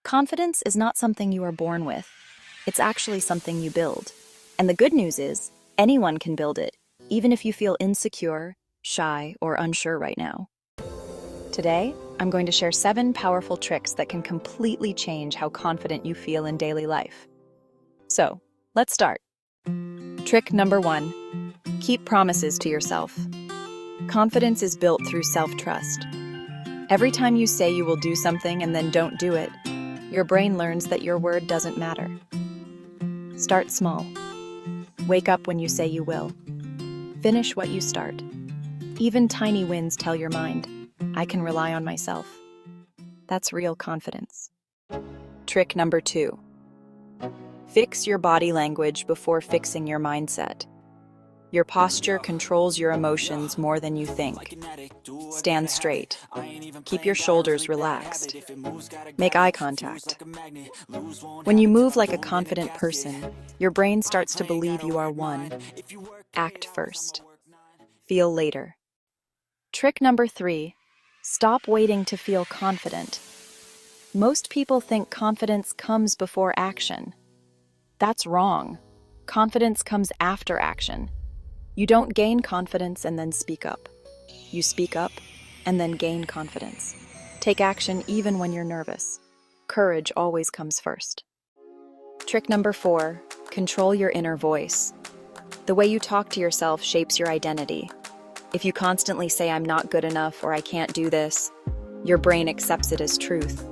Confidence is not something you are born with. It's actually something you build. And the good news is, anyone can build it, even if you feel insecure, shy, or unsure right now. Today, I'm going to share 7 powerful tricks that can completely change how confident you feel in daily life. So, let's start. Trick number 1. Keep promises to yourself. Confidence is built through self-trust. Every time you say you will do something and then don't do it, your brain learns that your word doesn't matter. Start small. Wake up when you say you will. Finish what you start. Even tiny wins tell your mind, I can rely on myself. That's real confidence. Trick number 2. Fix your body language before fixing your mindset. Your posture controls your emotions more than you think. Stand straight. Keep your shoulders relaxed. Make eye contact. When you move like a confident person, your brain starts to believe you are one. Act first. Feel later. Trick number 3. Stop waiting to feel confident. Most people think confidence comes before action. That's wrong. Confidence comes after action. You don't gain confidence and then speak up. You speak up and then gain confidence. Take action even when you're nervous. Courage always comes first. Trick number 4. Control your inner voice. The way you talk to yourself shapes your identity. If you constantly say, I'm not good enough or I can't do this, your brain accepts it as truth.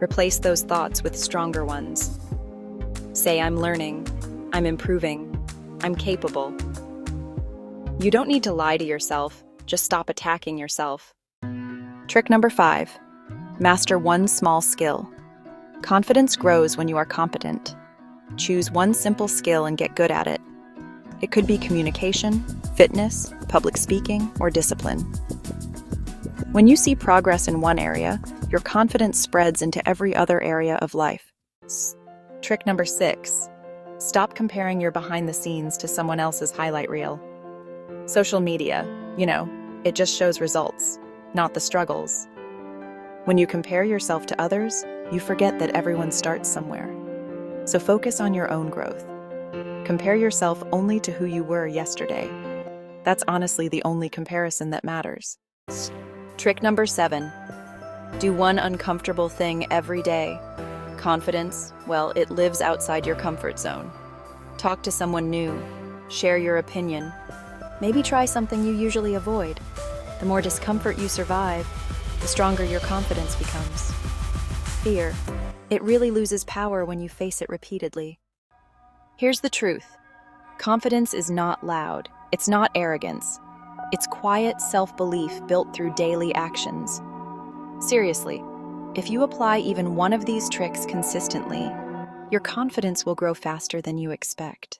Replace those thoughts with stronger ones. Say, I'm learning, I'm improving, I'm capable. You don't need to lie to yourself, just stop attacking yourself. Trick number 5. Master one small skill. Confidence grows when you are competent. Choose one simple skill and get good at it. It could be communication, fitness, public speaking, or discipline. When you see progress in one area, your confidence spreads into every other area of life. Trick number 6. Stop comparing your behind the scenes to someone else's highlight reel. Social media, it just shows results, not the struggles. When you compare yourself to others, you forget that everyone starts somewhere. So focus on your own growth. Compare yourself only to who you were yesterday. That's honestly the only comparison that matters. Trick number 7. Do one uncomfortable thing every day. Confidence, it lives outside your comfort zone. Talk to someone new. Share your opinion. Maybe try something you usually avoid. The more discomfort you survive, the stronger your confidence becomes. Fear. It really loses power when you face it repeatedly. Here's the truth. Confidence is not loud. It's not arrogance. It's quiet self-belief built through daily actions. Seriously, if you apply even one of these tricks consistently, your confidence will grow faster than you expect.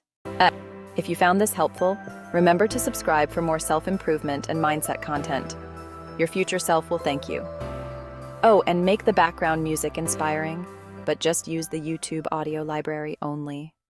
If you found this helpful, remember to subscribe for more self-improvement and mindset content. Your future self will thank you. Oh, and make the background music inspiring, but just use the YouTube audio library only.